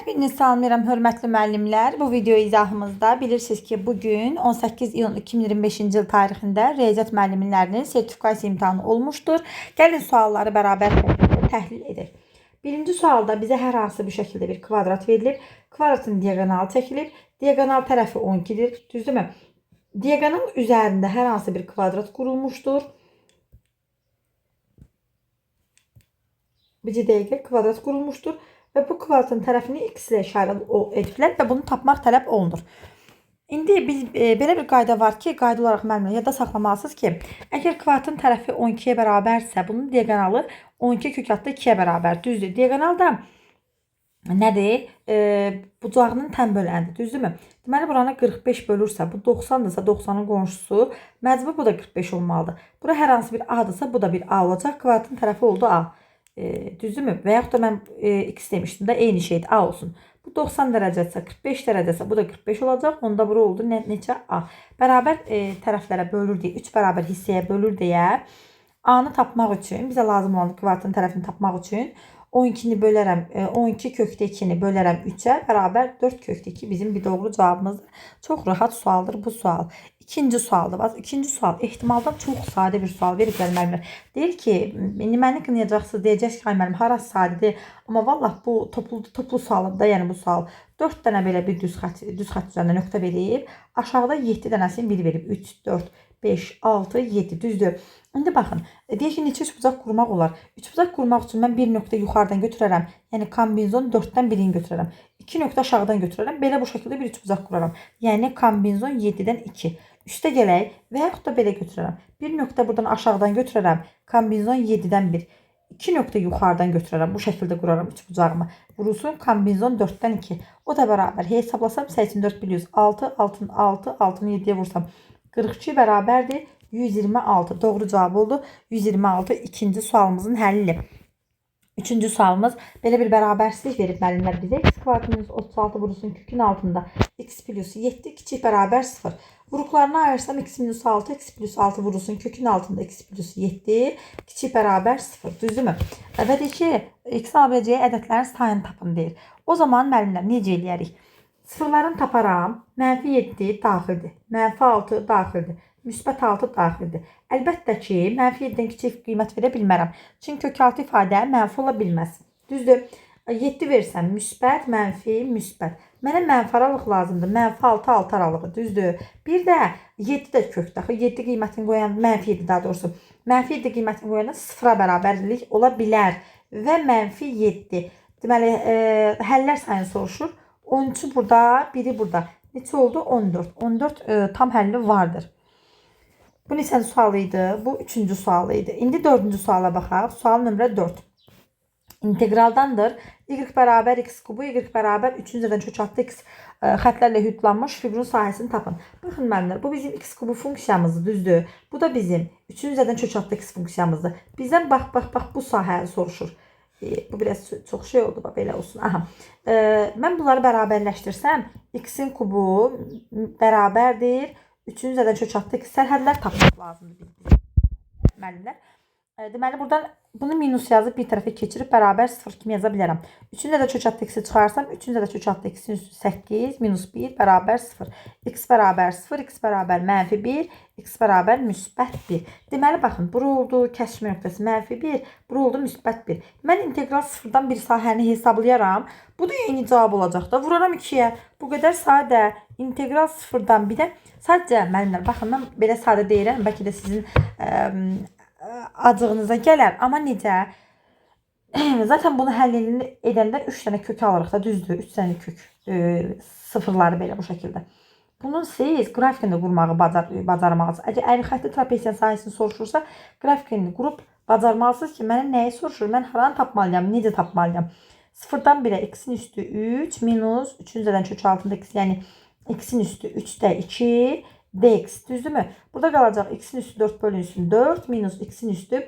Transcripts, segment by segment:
Hepinizi salamlayıram hörmətli müəllimlər. Bu video izahımızda bilirsiniz ki, bugün 18 iyun 2025-ci il tarixində riyaziyyat müəllimlərinin sertifikasiya imtahanı olmuşdur. Gəlin sualları bərabər təhlil edək. Birinci sualda bizə hər hansı bir şəkildə bir kvadrat verilir. Kvadratın diagonalı çəkilir. Diagonal tərəfi 12-dir. Düzdürmü? Diagonal üzərində hər hansı bir kvadrat qurulmuşdur. Bir dəqiqə kvadrat qurulmuşdur. Və bu kvadratın tərəfini x ilə işarə ediblər və bunu tapmaq tələb olunur. İndi belə bir qayda var ki, qayda olaraq müəllimlər yadda saxlamalısınız ki, əgər kvadratın tərəfi 12-yə bərabərsə, bunun diagonalı 12 kök altı 2-yə bərabər. Düzdür. Diagonal da nədir? Bucağının tən böləndir. Düzdürmü? Deməli, buranı 45 bölürsə, bu 90-dırsa 90-ın qonşusu, məcbur bu da 45 olmalıdır. Bura hər hansı bir A-dırsa, bu da bir A olacaq. Kvadratın tərəfi oldu A. Düzdürmü? Və yaxud da mən x demişdim də eyni şeydir. A olsun. Bu 90 dərəcədirsə, 45 dərəcədirsə, bu da 45 olacaq. Onda bura oldu neçə? A. Bərabər tərəflərə bölür deyə, 3 bərabər hissəyə bölür deyə A-nı tapmaq üçün, bizə lazım olan kvadratın tərəfini tapmaq üçün 12-ni bölərəm, 12 kökdə 2-ni bölərəm 3-ə bərabər 4 kökdə 2 bizim bir doğru cavabımızdır. Çox rahat sualdır bu sual. İkinci sualdır. Bax, ikinci sual ehtimaldan çox sadə bir sual veriblər müəllimlər. Deyir ki, məni qınayacaqsınız, deyəcəksiniz ki, ay müəllim, harası sadədir. Amma vallah bu toplu sualdır da, yəni bu sual. 4 dənə belə bir düz xətt üzərində nöqtə verib, aşağıda 7 dənəsini 1 verib. 3, 4, 5, 6, 7 düzdür. İndi baxın, deyir ki, neçə üçbucaq qurmaq olar? Üçbucaq qurmaq üçün mən bir nöqtə yuxarıdan götürərəm. Yəni kombinzon 4-dən birini götürərəm. 2 nöqtə aşağıdan götürərəm. Belə bu şəkildə bir üçbucaq quraram. Yəni kombinzon 7-dən 2. Üstə gələk və yaxud da belə götürərəm. Bir nöqtə buradan aşağıdan götürərəm. Kombinzon 7-dən 1. 2 nöqtə yuxarıdan götürərəm. Bu şəkildə quraram üçbucağımı. Vurulsun kombinzon 4-dən 2. O da bərabər. Hesablasam 84 bölü 100. 6, 6, 6, 6-nı 7-yə vursam 42 bərabərdir 126. Doğru cavab oldu. 126 ikinci sualımızın həlli. Üçüncü sualımız belə bir bərabərsizlik verib müəllimlər bizə. X kvadratımız 36 vurulsun kökün altında x plus 7 kiçik bərabər 0. Vuruqlarına ayırsam x minus 6, x plus 6 vurulsun kökün altında x plus 7 kiçik bərabər 0. Düzdürmü? Və deyir ki, x alabiləcəyi ədədlərin sayını tapın deyir. O zaman müəllimlər necə eləyərik? Sıfırlarını taparam. Mənfi 7 daxildir. Mənfi 6 daxildir. Müsbət 6 daxildir. Əlbəttə ki, mənfi 7-dən kiçik qiymət verə bilmərəm. Çünki kök altı ifadə mənfi ola bilməz. Düzdür. 7 versəm müsbət, mənfi, müsbət. Mənə mənfi aralıq lazımdır. Mənfi 6, 6 aralığı. Düzdür. Bir də 7 də kökdə. 7 qiymətini qoyan, mənfi 7 daha doğrusu. Mənfi 7 qiymətini qoyanda 0-a bərabərlik ola bilər. Və mənfi 7. Deməli, həllər sayını soruşur. 13 burada, biri burada. Neçə oldu? 14. 14 tam həlli vardır. Bu neçənci sual idi? Bu üçüncü sual idi. İndi dördüncü suala baxaq. Sual nömrə 4. İntegraldandır. Y bərabər x kubu, y bərabər 3-cüdən çoxaltı x xətlərlə hüdlanmış fiqurun sahəsini tapın. Baxın müəllimlər, bu bizim x kubu funksiyamızdır, düzdür. Bu da bizim 3-cüdən çoxaltı x funksiyamızdır. Bizdən bax bu sahəni soruşur. Bu biraz çox şey oldu, belə olsun. Aha. Mən bunları bərabərləşdirsəm, x-in kubu bərabərdir 3-cüdən çoxaltı x sərhədlər tapmaq lazımdır bizim müəllimlər. Deməli, buradan bunu minus yazıb bir tərəfə keçirib bərabər 0 kimi yaza bilərəm. 3-cüdə çoxaltı x-i çıxarsam, 3-cüdə çoxaltı x-in üstü 8, minus 1 bərabər 0. X bərabər 0, x bərabər mənfi 1, x bərabər müsbət 1. Deməli, baxın, bura oldu kəsmə nöqtəsi mənfi 1, bura oldu müsbət 1. Mən integral 0-dan bir sahəni hesablayaram. Bu da eyni cavab olacaq da. Vuraram 2-yə. Bu qədər sadə. İntegral 0-dan bir də sadəcə, müəllimlər, baxın, mən belə sadə deyirəm. Bəlkə də sizin acığınıza gələr. Amma necə? Zaten bunu həll edəndə 3 dənə kök alırıq da, düzdür. 3 dənə kök sıfırları belə bu şəkildə. Bunun siz qrafikini qurmağı bacarmalısınız. Əgər əyri-xəttli trapesiyanın sahəsini soruşursa, qrafikini qurub bacarmalısınız ki, mənə nəyi soruşur? Mən haranı tapmalıyam? Necə tapmalıyam? 0-dan 1-ə x-in üstü 3 minus 3-cüdən çoxaltında x, yəni x-in üstü 3-də 2 dx, düzdürmü? Burada qalacaq x-in üstü 4 bölünsün 4 minus x-in üstü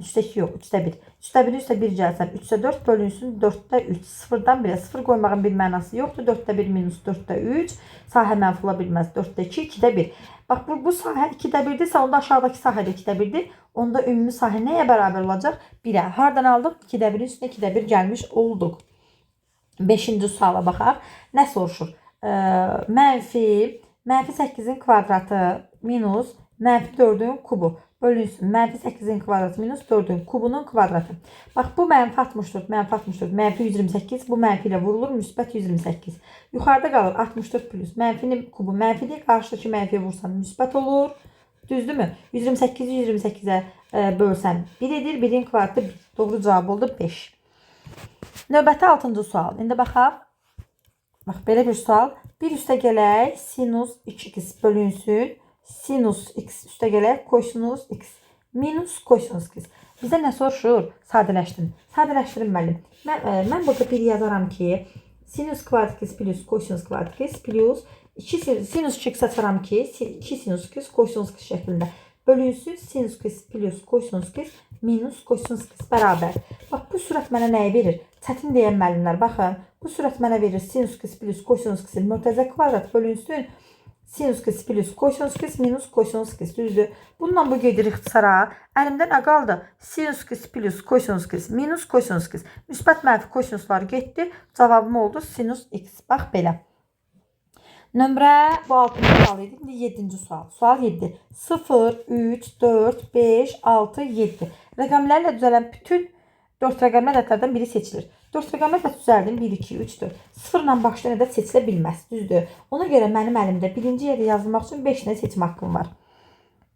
3-də 2 yox, 3-də 1. 3-də 1, 3-də 1 gəlsəm 3-də 4 bölünsün 4-də 3. 0-dan 1-ə 0 qoymağın bir mənası yoxdur. 4-də 1 minus 4-də 3. Sahə mənfi ola bilməz. 4-də 2, 2-də 1. Bax, bu sahə 2-də 1-dirsə, onda aşağıdakı sahə də 2-də 1-dir. Onda ümumi sahə nəyə bərabər olacaq? 1-ə. Hardan aldıq? 2-də 1-in üstünə 2-də 1 gəlmiş olduq. 5-ci suala baxaq. Nə soruşur? Mənfi 8-in kvadratı minus mənfi 4-ün kubu bölünsün. Mənfi 8-in kvadratı minus 4-ün kubunun kvadratı. Bax, bu mənfi 64, mənfi 64, mənfi 128. Bu mənfi ilə vurulur, müsbət 128. Yuxarıda qalır 64 plus mənfinin kubu mənfidir. Qarşıdakı mənfiyə vursan müsbət olur. Düzdürmü? 128-i 128-ə bölsən 1 edir. 1-in kvadratı 1. Doğru cavab oldu 5. Növbəti 6-cı sual. İndi baxaq. Bax, belə bir sual. Bir üstə gələk sinus 2x bölünsün. Sinus x üstə gələk kosinus x minus kosinus x. Bizə nə soruşur? Sadələşdirin. Sadələşdirin müəllim. Mən burada bir yazaram ki, sinus kvadrat x plus kosinus kvadrat x plus 2 sinus 2x açaram ki, 2 sinus x kosinus x şəklində bölünsün. Sinus x plus kosinus x minus kosinus x bərabər. Bax, bu sürət mənə nəyi verir? Çətin deyən müəllimlər, baxın. Bu sürət mənə verir sinus x plus kosinus x mörtəzə kvadrat bölünsün. Sinus x plus kosinus x minus kosinus x. Düzdür. Bununla bu gedir ixtisara. Əlimdə nə qaldı? Sinus x plus kosinus x minus kosinus x. Müsbət mənfi kosinuslar getdi. Cavabım oldu sinus x. Bax, belə. Nömrə bu 6-cı sual idi. İndi 7-ci sual. Sual 7. 0, 3, 4, 5, 6, 7. Rəqəmlərlə düzələn bütün 4 rəqəmli ədədlərdən biri seçilir. 4 rəqəmli ədəd düzəldim. 1, 2, 3, 4. 0 ilə başlayan ədəd seçilə bilməz. Düzdür. Ona görə mənim əlimdə birinci yerdə yazılmaq üçün 5 dənə seçim haqqım var.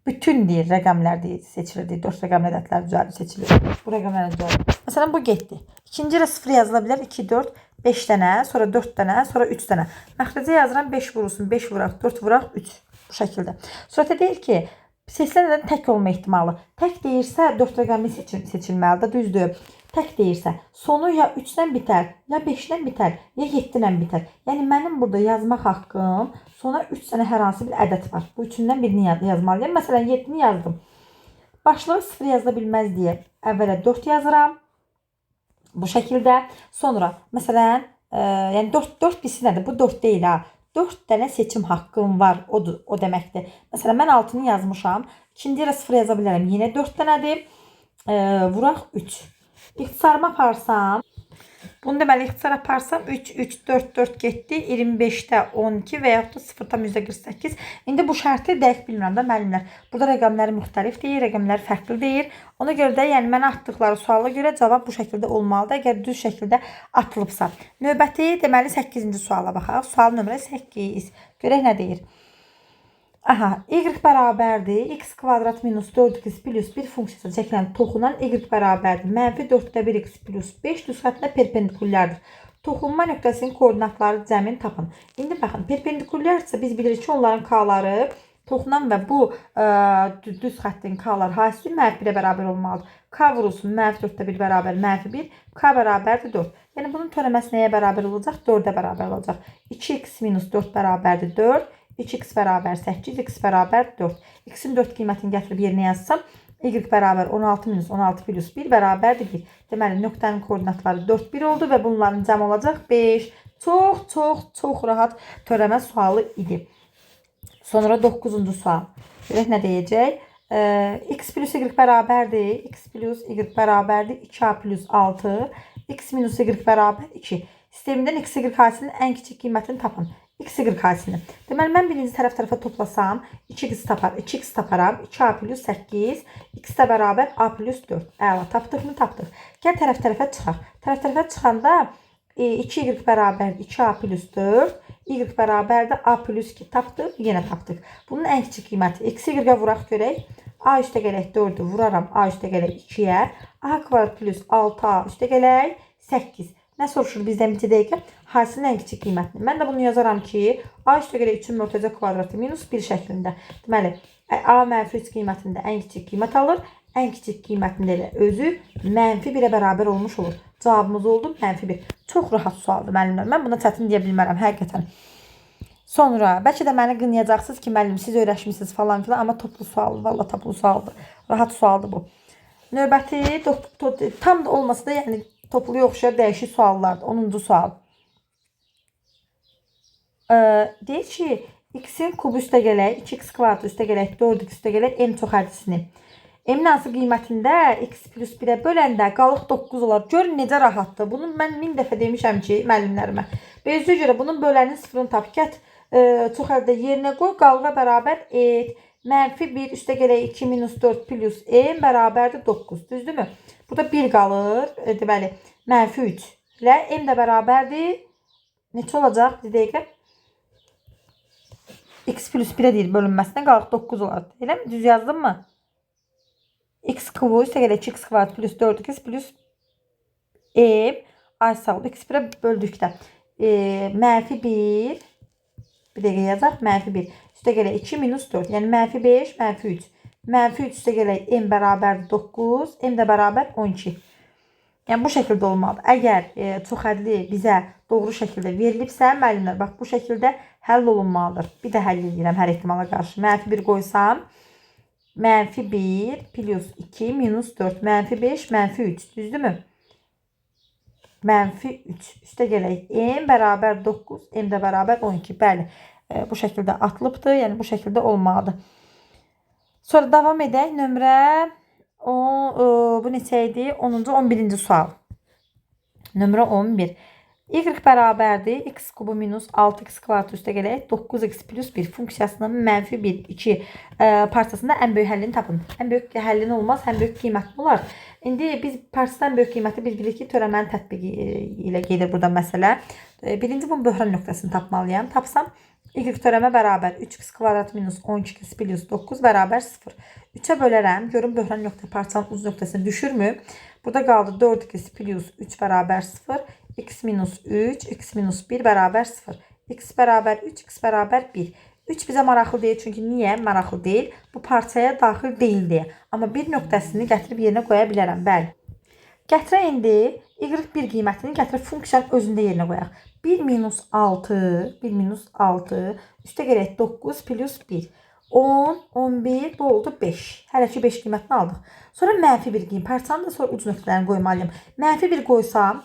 Bütün deyir, rəqəmlər deyir, seçilir deyir. 4 rəqəmli ədədlər düzəldir, seçilir. Bu rəqəmlər düzəldir. Məsələn, bu getdi. İkinci yerə 0 yazıla bilər. 2, 4, 5 dənə, sonra 4 dənə, sonra 3 dənə. Məxrəcə yazıram 5 vurulsun, 5 vuraq, 4 vuraq, 3. Bu şəkildə. Surətə deyir ki, seçilən ədədin tək olma ehtimalı. Tək deyirsə 4 rəqəmli seçilməlidir, düzdür. Tək deyirsə, sonu ya 3-dən bitər, ya 5-dən bitər, ya 7-dən bitər. Yəni, mənim burada yazmaq haqqım sona 3 dənə hər hansı bir ədəd var. Bu üçündən birini yazmalıyım. Məsələn, 7-ni yazdım. Başlığı 0 yazıla bilməz deyə əvvələ 4 yazıram. Bu şəkildə. Sonra, məsələn, yəni 4 bilsin nədir? Bu 4 deyil, ha. 4 dənə seçim haqqım var, o deməkdir. Məsələn, mən 6-nı yazmışam. İkinci yerə 0 yaza bilərəm. Yenə 4 dənədir. Vuraq 3. İxtisarıma aparsam, bunu deməli ixtisar aparsam 3, 3, 4, 4 getdi. 25-də 12 və yaxud da 0,48. İndi bu şərti dəqiq bilmirəm də müəllimlər. Burada rəqəmləri müxtəlif deyir, rəqəmlər fərqli deyir. Ona görə də yəni mənə atdıqları suala görə cavab bu şəkildə olmalıdır. Əgər düz şəkildə atılıbsa. Növbəti deməli 8-ci suala baxaq. Sual nömrə 8. Görək nə deyir. Aha, y bərabərdir. X kvadrat minus 4x plus 1 funksiyası çəkilən toxunan y bərabərdir. Mənfi 4-də 1x plus 5 düz xəttinə perpendikullərdir. Toxunma nöqtəsinin koordinatları cəmini tapın. İndi baxın, perpendikullərdirsə biz bilirik ki, onların k-ları toxunan və bu düz xəttin k-lar hasili mənfi 1-ə bərabər olmalıdır. K vurulsun, mənfi 4-də 1 bərabər, mənfi 1, k bərabərdir 4. Yəni, bunun törəməsi nəyə bərabər olacaq? 4-ə bərabər olacaq. 2x minus 4 bərabərdir 4. 3x bərabər 8, x bərabər 4. X-in 4 qiymətini gətirib yerinə yazsam, y bərabər 16 minus 16 plus 1 bərabərdir 1. Deməli, nöqtənin koordinatları 4, 1 oldu və bunların cəm olacaq 5. Çox rahat törəmə sualı idi. Sonra 9-cu sual. Görək nə deyəcək? X plus y bərabərdir. X plus y bərabərdir 2a plus 6. X minus y bərabər 2. Sistemindən x, y hasilinin ən kiçik qiymətini tapın. X, y hasilini. Deməli, mən birinci tərəfə toplasam, 2x taparam. 2a plus 8. X də bərabər a plus 4. Əla, tapdıq mı? Tapdıq. Gəl tərəf-tərəfə çıxaq. Tərəf-tərəfə çıxanda 2y bərabər 2a plus 4. Y bərabərdir a plus 2. Tapdıq, yenə tapdıq. Bunun ən kiçik qiyməti. X, y-ə vuraq görək. A üstə gələk 4-ü vuraram. A üstə gələk 2-yə. A kvadrat plus 6a üstə gələk 8. Nə soruşur bizdən bir dəqiqə? Hasilinin ən kiçik qiymətini. Mən də bunu yazaram ki, a üstə gələk 3-ün mörtəzə kvadratı minus 1 şəklində. Deməli, a mənfi 3 qiymətində ən kiçik qiymət alır. Ən kiçik qiymətində elə özü mənfi 1-ə bərabər olmuş olur. Cavabımız oldu mənfi 1. Çox rahat sualdır müəllimlər. Mən buna çətin deyə bilmərəm həqiqətən. Sonra, bəlkə də məni qınayacaqsınız ki, müəllim, siz öyrəşmişsiniz falan filan, amma toplu sualdır, valla toplu sualdır. Rahat sualdır bu. Növbəti, tam da olmasa da, yəni, topluya oxşar dəyişik suallardır. 10-cu sual. Deyir ki, x-in kubu üstə gələk, 2x kvadrat üstə gələk, 4x üstə gələk, n çox hərcisini. Emin hansı qiymətində x plus 1-ə böləndə qalıq 9 olar. Görün necə rahatdır. Bunu mən 1000 dəfə demişəm ki, müəllimlərimə. Bezdiyə görə bunun bölənin sıfırını tap. Get çox əldə yerinə qoy. Qalığa bərabər et. -1 üstə gələk 2 minus 4 plus m bərabərdir 9. Düzdürmü? Burada 1 qalır. Deməli, -3 ilə m də bərabərdir. Neçə olacaq? Bir dəqiqə. X plus 1'e deyil bölünməsindən qalıq 9 olar. Elə mi? Düz yazdım mı? X kubu üstə gələk x kvadrat plus 4x plus m ay sağ ol. X 1'ə böldükdə -1 bir dəqiqə yazaq. -1 üstə gələk 2 minus 4. Yəni -5 -3. -3 üstə gələk m bərabər 9. M də bərabər 12. Yəni bu şəkildə olmalıdır. Əgər çoxədli bizə doğru şəkildə verilibsə, müəllimlər bax bu şəkildə həll olunmalıdır. Bir də həll edirəm hər ehtimala qarşı. -1 qoysam, -1 plus 2 minus 4, -5, -3. Düzdürmü? -3 üstə gələk m bərabər 9, m də bərabər 12. Bəli, bu şəkildə atılıbdır. Yəni bu şəkildə olmalıdır. Sonra davam edək. Nömrə bu neçə idi? 10-cu 11-ci sual. Nömrə 11. Y bərabərdir. X kubu minus 6x kvadrat üstə gələk 9x plus 1 funksiyasının -1, 2 parçasında ən böyük həllini tapın. Ən böyük həllin olmaz, ən böyük qiymətli olar. İndi biz parçasından ən böyük qiyməti biz bilirik ki, törəmənin tətbiqi ilə gedir burada məsələ. Birinci bunun böhran nöqtəsini tapmalıyam. Tapsam y törəmə bərabər 3x kvadrat minus 12x plus 9 bərabər 0. 3'ə bölərəm. Görün böhran nöqtə parçanın uz nöqtəsini düşürmü? Burada qaldı 4x plus 3 bərabər 0. X minus 3, x minus 1 bərabər 0. X bərabər 3, x bərabər 1. 3 bizə maraqlı deyil. Çünki niyə maraqlı deyil? Bu parçaya daxil deyil deyə. Amma bir nöqtəsini gətirib yerinə qoya bilərəm. Bəli. Gətirək indi y1 qiymətini gətirib funksiyanın özündə yerinə qoyaq. 1 minus 6, 1 minus 6 üstə gələk 9 plus 1. 10, 11, bu oldu 5. Hələ ki 5 qiymətini aldıq. Sonra -1 qiymət. Parçanın da sonra uc nöqtələrini qoymalıyım. -1 qoysam,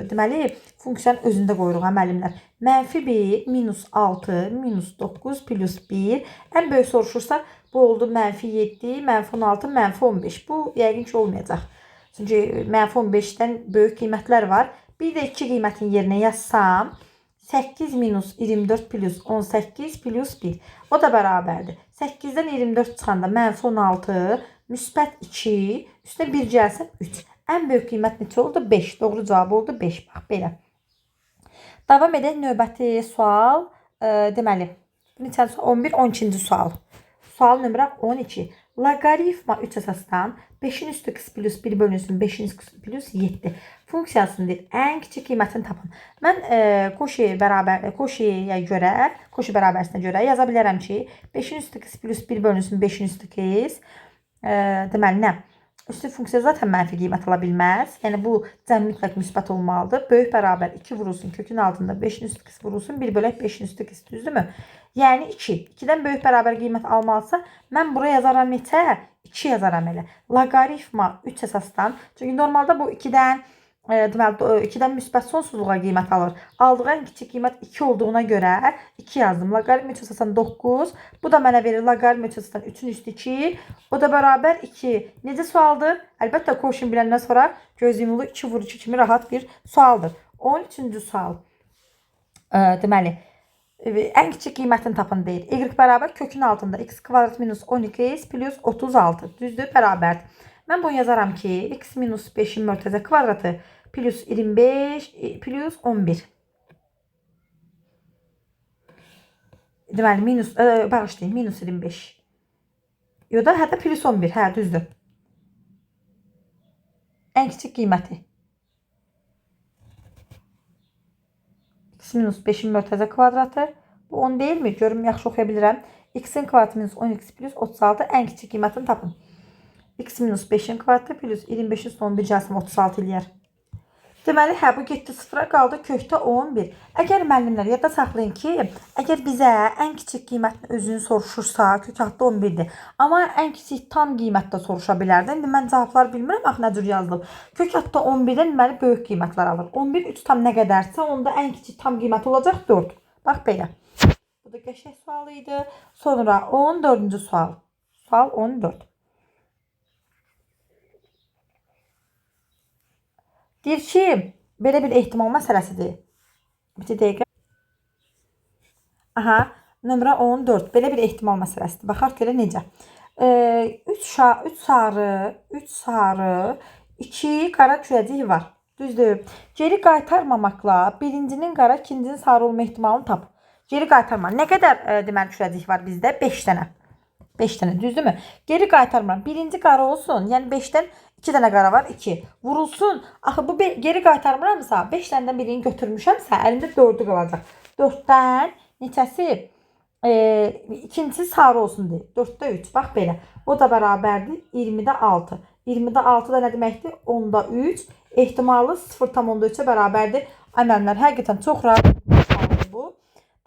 deməli funksiyanın özündə qoyuruq müəllimlər. -1 minus 6 minus 9 plus 1. Ən böyük soruşursa bu oldu -7, -16, -15. Bu yəqin ki olmayacaq. Çünki -15'dən böyük qiymətlər var. Bir də 2 qiymətin yerinə yazsam 8 minus 24 plus 18 plus 1. O da bərabərdir. 8'dən 24 çıxanda -16, müsbət 2, üstə 1 gəlsəm 3. Ən böyük qiymət neçə oldu? 5. Doğru cavab oldu 5. Bax belə. Davam edək növbəti sual. Deməli, bu neçə sual? 11, 12-ci sual. Sual nömrə 12. Loqaritma 3 əsasdan 5'in üstü x plus 1 bölünsün 5'in üstü plus 7 funksiyasının ən kiçik qiymətini tapın. Mən Koşi bərabərsinə görə yaza bilərəm ki 5'in üstü x plus 1 bölünsün 5'in üstü x. Deməli nə? Üstü funksiya zaten mənfi qiymət ala bilməz. Yəni bu cəm mütləq müsbət olmalıdır. Böyük bərabər 2 vurulsun kökün altında 5'in üstü x vurulsun 1 bölək 5'in üstü x, düzdürmü? Yəni 2. 2'dən böyük bərabər qiymət almalısa mən buraya yazaram neçə? 2 yazaram elə. Loqaritma 3 əsasdan. Çünki normalda bu 2'dən deməli 2'dən müsbət sonsuzluğa qiymət alır. Aldığı ən kiçik qiymət 2 olduğuna görə 2 yazdım. Loqaritma 3 əsasdan 9. Bu da mənə verir loqaritma 3 əsasdan 3'ün üstü 2. O da bərabər 2. Necə sualdır? Əlbəttə koşun biləndən sonra göz yumulu 2 vur 2 kimi rahat bir sualdır. 13-cü sual. Deməli ən kiçik qiymətini tapın deyir. Y bərabər kökün altında x kvadrat minus 12x plus 36. Düzdür? Bərabərdir. Mən bunu yazaram ki x minus 5'in mörtəzə kvadratı plus 25 plus 11. Deməli minus bağışlayın minus 25. Ya da hətta plus 11. Hə, düzdür. Ən kiçik qiyməti. X minus 5'in mörtəzə kvadratı. Bu 10 değil mi? Görüm yaxşı oxuya bilirəm. X'in kvadratı minus 10x plus 36 ən kiçik qiymətini tapın. X minus 5'in kvadratı plus 25'in son 11 gəlsəm 36 eləyər. Deməli, hə, bu getdi sıfıra, qaldı kökdə 11. Əgər müəllimlər yadda saxlayın ki, əgər bizə ən kiçik qiymətin özünü soruşursa, kök altda 11'dir. Amma ən kiçik tam qiymətdə soruşa bilərdi. İndi mən cavablar bilmirəm, axı nə cür yazılıb. Kök altda 11'dən deməli böyük qiymətlər alır. 11 3 tam nə qədərsə, onda ən kiçik tam qiymət olacaq 4. Bax belə. Bu da qəşəng sual idi. Sonra 14-cü sual. Sual 14. Deyir ki, belə bir ehtimal məsələsidir. Bir dəqiqə. Aha, nömrə 14. Belə bir ehtimal məsələsidir. Baxaq görə necə. 3 sarı, 3 sarı, 2 qara kürəcik var. Düzdür. Geri qaytarmamaqla birincinin qara, ikincinin sarı olma ehtimalını tap. Geri qaytarma. Nə qədər deməli kürəcik var bizdə? 5 dənə. 5 dənə, düzdürmü? Geri qaytarmıram. Birinci qara olsun. Yəni 5-dən 2 dənə qara var, 2. Vurulsun. Axı bu geri qaytarmıramsa, 5 dənədən birini götürmüşəmsə, əlimdə 4-ü qalacaq. 4-dən neçəsi? İkincisi sarı olsun deyir. 4'də 3. Bax belə. O da bərabərdir 20'də 6. 20'də 6 da nə deməkdir? 10'da 3. Ehtimalı 0,3'ə bərabərdir. Ay müəllimlər, həqiqətən çox rahat sualdır bu.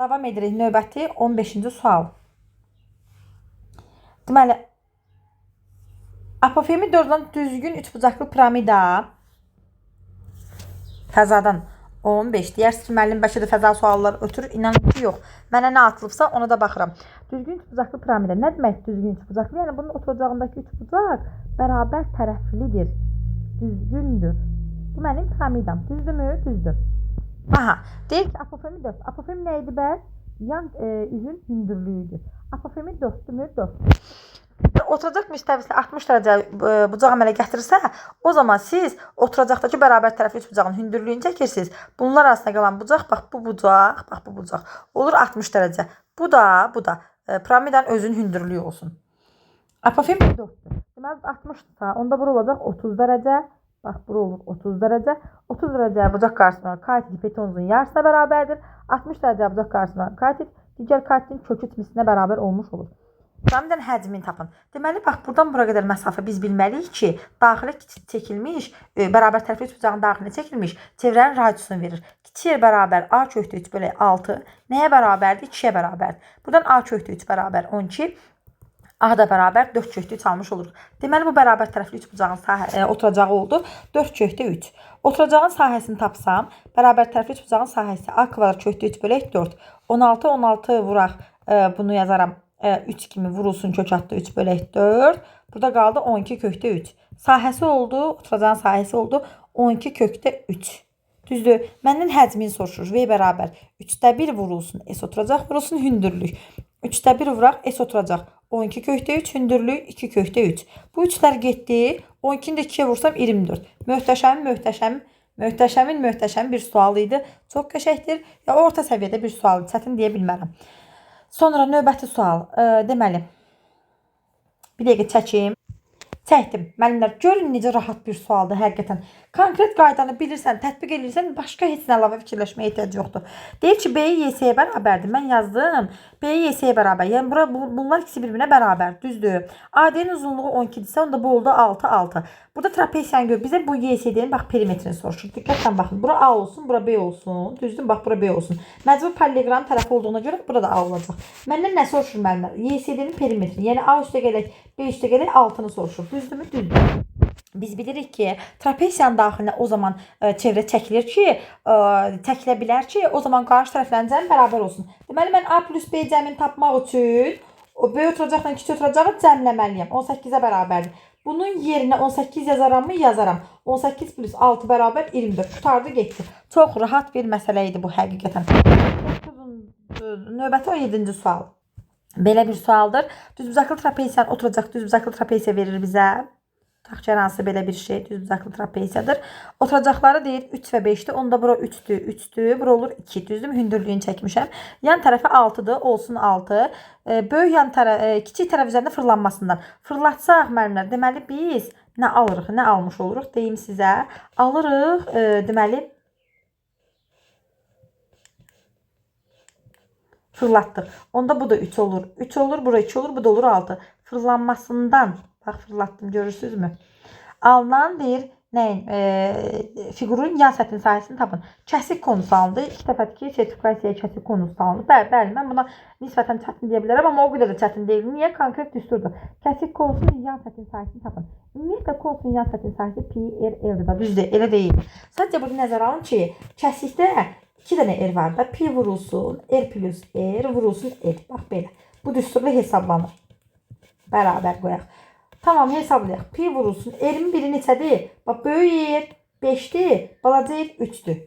Davam edirik. Növbəti 15-ci sual. Deməli, apofemi 4'dan düzgün 3 bucaqlı piramida fəzadan 15. Deyərsiniz ki, müəllim bəlkə də fəza sualları ötürür. İnanın ki, yox. Mənə nə atılıbsa ona da baxıram. Düzgün üçbucaqlı piramida. Nə demək düzgün üçbucaqlı? Yəni bunun oturacağındakı üçbucaq bərabər tərəflidir. Düzgündür. Bu mənim piramidam. Düzdürmü? Düzdür. Aha. Deyir ki, apofemi 4. Apofemi nə idi bəs? Yan üzün hündürlüyüdür. Apofemi 4'dürmü? 4. Oturacaq müstəvisə 60 dərəcə bucaq əmələ gətirirsə, o zaman siz oturacaqdakı bərabər tərəfli üç bucağın hündürlüyünü çəkirsiniz. Bunlar arasında qalan bucaq, bax bu bucaq, bax bu bucaq olur 60 dərəcə. Bu da piramidanın özünün hündürlüyü olsun. Apofem 4'dür. Deməli 60'sa, onda bura olacaq 30 dərəcə. Bax bura olur 30 dərəcə. 30 dərəcə bucaq qarşısına katit hipotenuzun yarısına bərabərdir. 60 dərəcə bucaq qarşısına katit digər katitin kökü timisinə bərabər olmuş olur. Piramidanın həcmini tapın. Deməli, bax, buradan bura qədər məsafə biz bilməliyik ki, daxilə çəkilmiş, bərabər tərəfli üç bucağın daxilə çəkilmiş çevrənin radiusunu verir. Kiçik bərabər A kökdə 3 bölü 6 nəyə bərabərdir? 2'yə bərabərdir. Buradan A kökdə 3 bərabər 12, A da bərabər 4 kökdə 3 almış olur. Deməli, bu bərabər tərəfli üç bucağın oturacağı oldu 4 kökdə 3. Oturacağın sahəsini tapsam, bərabər tərəfli üç bucağın sahəsi A kvadrat kökdə 3 bölü 4. 16 vuraq, bunu yazaram. 3 kimi vurulsun kök atdı 3 bölü 4. Burada qaldı 12 kökdə 3. Sahəsi oldu, oturacağın sahəsi oldu 12 kökdə 3. Düzdür. Məndən həcmini soruşur. V bərabər 3'də 1 vurulsun. S oturacaq, vurulsun hündürlük. 3'də 1 vuraq, S oturacaq. 12 kökdə 3, hündürlük 2 kökdə 3. Bu 3'lər getdi. 12'ni də 2'yə vursam 24. Möhtəşəmin bir sual idi. Çox qəşəngdir. Ya orta səviyyədə bir sual, çətin deyə bilmərəm. Sonra növbəti sual. Deməli, bir dəqiqə çəkim. Çəkdim. Müəllimlər, görün necə rahat bir sualdır həqiqətən. Konkret qaydanı bilirsən, tətbiq edirsən, başqa heç nə əlavə fikirləşməyə ehtiyac yoxdur. Deyir ki, B-yi Y-yə bərabərdir. Mən yazdım. B-yi Y-yə bərabər. Yəni bunlar ikisi bir-birinə bərabər. Düzdür. AD-nin uzunluğu 12-dirsə, onda bu oldu 6. Burada trapesiyanı gör. Bizə bu Y-nin bax perimetrini soruşur. Diqqətlə baxın. Bura A olsun, bura B olsun. Düzdür? Bax bura B olsun. Məcbur paralleloqram tərəfi olduğuna görə burada A olacaq. Məndən nə soruşur müəllimlər? Y-nin perimetrini. Yəni A üstə gələk, B üstə gələk 6'nı soruşur. Düzdürmü? Düzdür. Biz bilirik ki, trapesiyanın daxilinə o zaman çevrə çəkilir ki, çəkilə bilər ki, o zaman qarşı tərəflərin cəmi bərabər olsun. Deməli, mən A plus B cəmini tapmaq üçün B oturacaqla kiçik oturacağı cəmləməliyəm. 18'ə bərabərdir. Bunun yerinə 18 yazaram mı? Yazaram. 18 plus 6 bərabər 24. Tutardı, getdi. Çox rahat bir məsələ idi bu həqiqətən. Növbəti 17-ci sual. Belə bir sualdır. Düzbucaqlı trapesiyanın oturacaq düzbucaqlı trapesiya verir bizə. Taxçaransı belə bir şey düzbucaqlı trapesiyadır. Oturacaqları deyir 3 və 5'dir. Onda bura 3'dür. Bura olur 2. Düzdür? Hündürlüyünü çəkmişəm. Yan tərəfi 6'dır. Olsun 6. Böyük yan kiçik tərəf üzərində fırlanmasından. Fırlatsaq müəllimlər, deməli biz nə alırıq? Nə almış oluruq? Deyim sizə. Alırıq, deməli fırlatdıq. Onda bu da 3 olur. 3 olur, bura 2 olur, bu da olur 6. Fırlanmasından bax fırlatdım, görürsünüzmü? Alınan deyir, nəyin? Fiqurun yan səthinin sahəsini tapın. Kəsik konusu alındı. 2 dəfədir sertifikasiyaya kəsik konusu alındı. Bəli, mən buna nisbətən çətin deyə bilərəm, amma o qədər də çətin deyil. Niyə? Konkret düsturdur. Kəsik konusunun yan səthinin sahəsini tapın. Ümumiyyətlə konusunun yan səthinin sahəsi pi r l-dir da. Düzdür, elə deyil. Sadəcə burada nəzərə alın ki, kəsikdə 2 dənə r var da. Pi vurulsun, r plus r vurulsun r. Bax belə. Bu düsturla hesablanır. Bərabər qoyaq. Tamam, hesablayaq. Pi vurulsun. R'in biri neçədir? Bax, böyük R. 5'dir. Balaca ev 3'dür.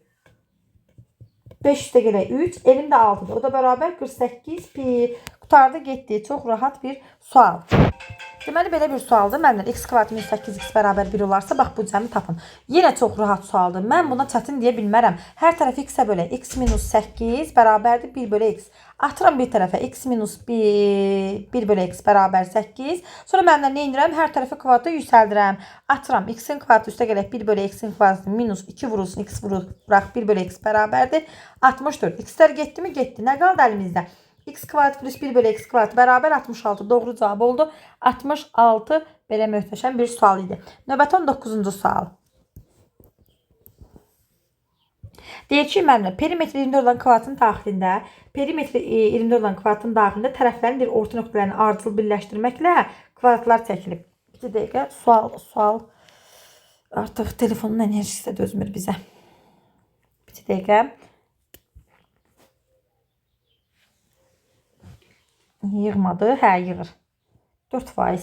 5 üstə gələk 3. Evim də 6'dır. O da bərabər 48 pi. Qutardı getdi. Çox rahat bir sual. Deməli belə bir sualdır. Mənimlə x kvadrat minus 8x bərabər 1 olarsa, bax bu cəmi tapın. Yenə çox rahat sualdır. Mən buna çətin deyə bilmərəm. Hər tərəfi x-ə bölə x minus 8 bərabərdir 1 bölü x. Atıram bir tərəfə x minus 1 bölü x bərabər 8. Sonra mənimlə nə edirəm? Hər tərəfi kvadratı yüksəldirəm. Atıram x-in kvadratı üstə gələk 1 bölü x-in kvadratı minus 2 vurulsun x vuraq 1 bölü x bərabərdir 64. X-lər getdi mi? Getdi. Nə qaldı əlimizdə? X kvadrat plus 1 bölü x kvadrat bərabər 66. Doğru cavab oldu. 66 belə möhtəşəm bir sual idi. Növbəti 19-cu sual. Deyir ki, mənimlə perimetri 24 olan kvadratın daxilində, tərəflərin bir orta nöqtələrini ardıcıl birləşdirməklə kvadratlar çəkilib. 2 dəqiqə sual artıq telefonun enerjisi də dözmür bizə. 2 dəqiqə. Yığmadı. Hə, yığır. 4%.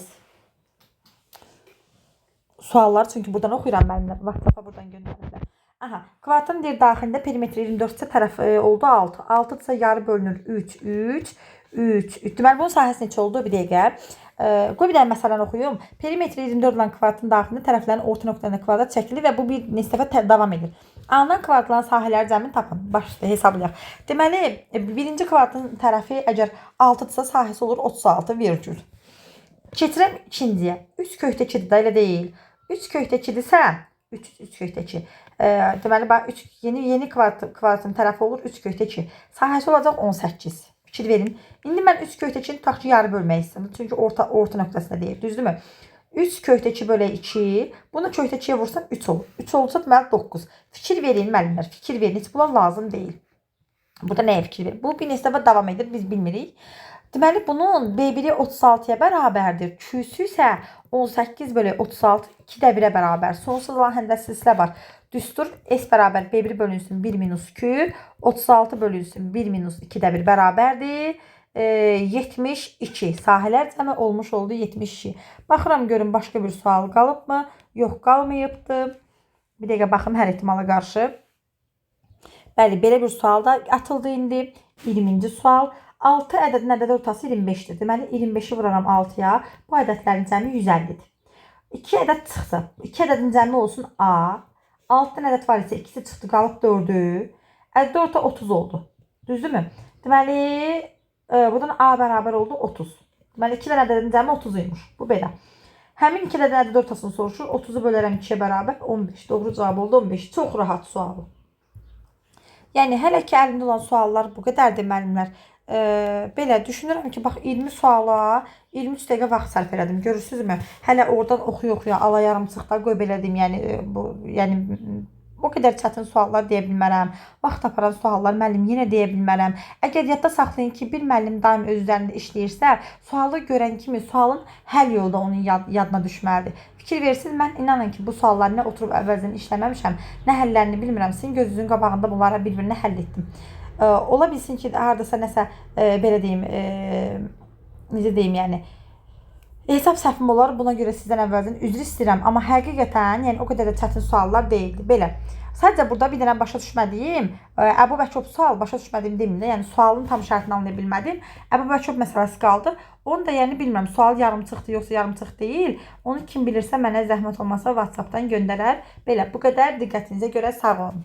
Suallar çünki buradan oxuyuram mənimlə. WhatsApp-a buradan göndərirlər. Aha, kvadratın bir daxilində perimetri 24-sə tərəf oldu 6. 6-dırsa yarı bölünür 3, 3, 3. Deməli bunun sahəsi neçə oldu? Bir dəqiqə. Qoy bir dənə məsələni oxuyum. Perimetri 24 olan kvadratın daxilində tərəflərin orta nöqtələrində kvadrat çəkilir və bu bir neçə dəfə davam edir. Alınan kvadratların sahələri cəmini tapın. Başda hesablayaq. Deməli, birinci kvadratın tərəfi əgər 6-dırsa sahəsi olur 36 virgül. Keçirəm ikinciyə. 3 kökdə 2-dir da, elə deyil. 3 kökdə 2-dirsə 3 kökdə 2. Deməli, yeni kvadratın tərəfi olur 3 kökdə 2. Sahəsi olacaq 18. Fikir verin. İndi mən 3 kökdə 2-ni tutaq ki, yarı bölmək istəyirəm. Çünki orta nöqtəsində deyil. Düzdürmü? 3 kökdə 2 bölək 2. Bunu kökdə 2-yə vursam 3 olur. 3 olursa deməli 9. Fikir verin müəllimlər. Fikir verin. Heç bunlar lazım deyil. Burada nəyə fikir verin? Bu bir neçə dəfə davam edir. Biz bilmirik. Deməli bunun B1-i 36-ya bərabərdir. Q-sü isə 18 bölü 36 2-də 1-ə bərabər. Sonsuz olan həndəsizlə var. Düstur S bərabər B1 bölünsün 1 minus Q. 36 bölünsün 1 minus 2-də 1 bərabərdir. 72. Sahələr cəmi olmuş oldu 72. Baxıram görün başqa bir sual qalıbmı? Yox, qalmayıbdı. Bir dəqiqə baxım hər ehtimala qarşı. Bəli, belə bir sual da atıldı indi. 20-ci sual. 6 ədədin ədəd ortası 25'dir. Deməli 25'i vuraram 6-ya. Bu ədədlərin cəmi 150'dir. 2 ədəd çıxsa, 2 ədədin cəmi olsun A. 6-dan ədəd var isə 2'si çıxdı, qalıb 4'ü. Ədəd orta 30 oldu. Düzdürmü? Deməli buradan A bərabər oldu 30. Deməli 2 dənə ədədin cəmi 30'uymuş. Bu belə. Həmin 2 dənə ədəd ortasını soruşur. 30'u bölərəm 2'yə bərabər 15. Doğru cavab oldu 15. Çox rahat sual. Yəni hələ ki əlimdə olan suallar bu qədərdir müəllimlər. Belə düşünürəm ki, bax 20 suala 23 dəqiqə vaxt sərf elədim. Görürsünüzmü? Hələ oradan oxuya ala yarımçıqda qoy belə deyim. Yəni o qədər çətin suallar deyə bilmərəm. Vaxt aparan suallar müəllim yenə deyə bilmərəm. Əgər yadda saxlayın ki, bir müəllim daim öz üzərində işləyirsə, sualı görən kimi sualın həll yolu da onun yadına düşməlidir. Fikir versiniz, mən inanın ki, bu sualları nə oturub əvvəldən işləməmişəm, nə həllərini bilmirəm. Sizin gözünüzün qabağında bunları bir-birinə həll etdim. Ola bilsin ki, hardasa nəsə belə deyim, necə deyim, yəni hesab səhvim olar. Buna görə sizdən əvvəldən üzr istəyirəm. Amma həqiqətən, yəni o qədər də çətin suallar deyildi. Belə. Sadəcə burada bir dənə başa düşmədiyim, Əbu Bəkov sual başa düşmədiyim deməyim də, yəni sualın tam şərtini anlaya bilmədim. Əbu Bəkov məsələsi qaldı. Onu da yəni bilmirəm, sual yarımçıqdır yoxsa yarımçıq deyil. Onu kim bilirsə mənə zəhmət olmasa WhatsApp-dan göndərər. Belə, bu qədər diqqətinizə görə sağ olun.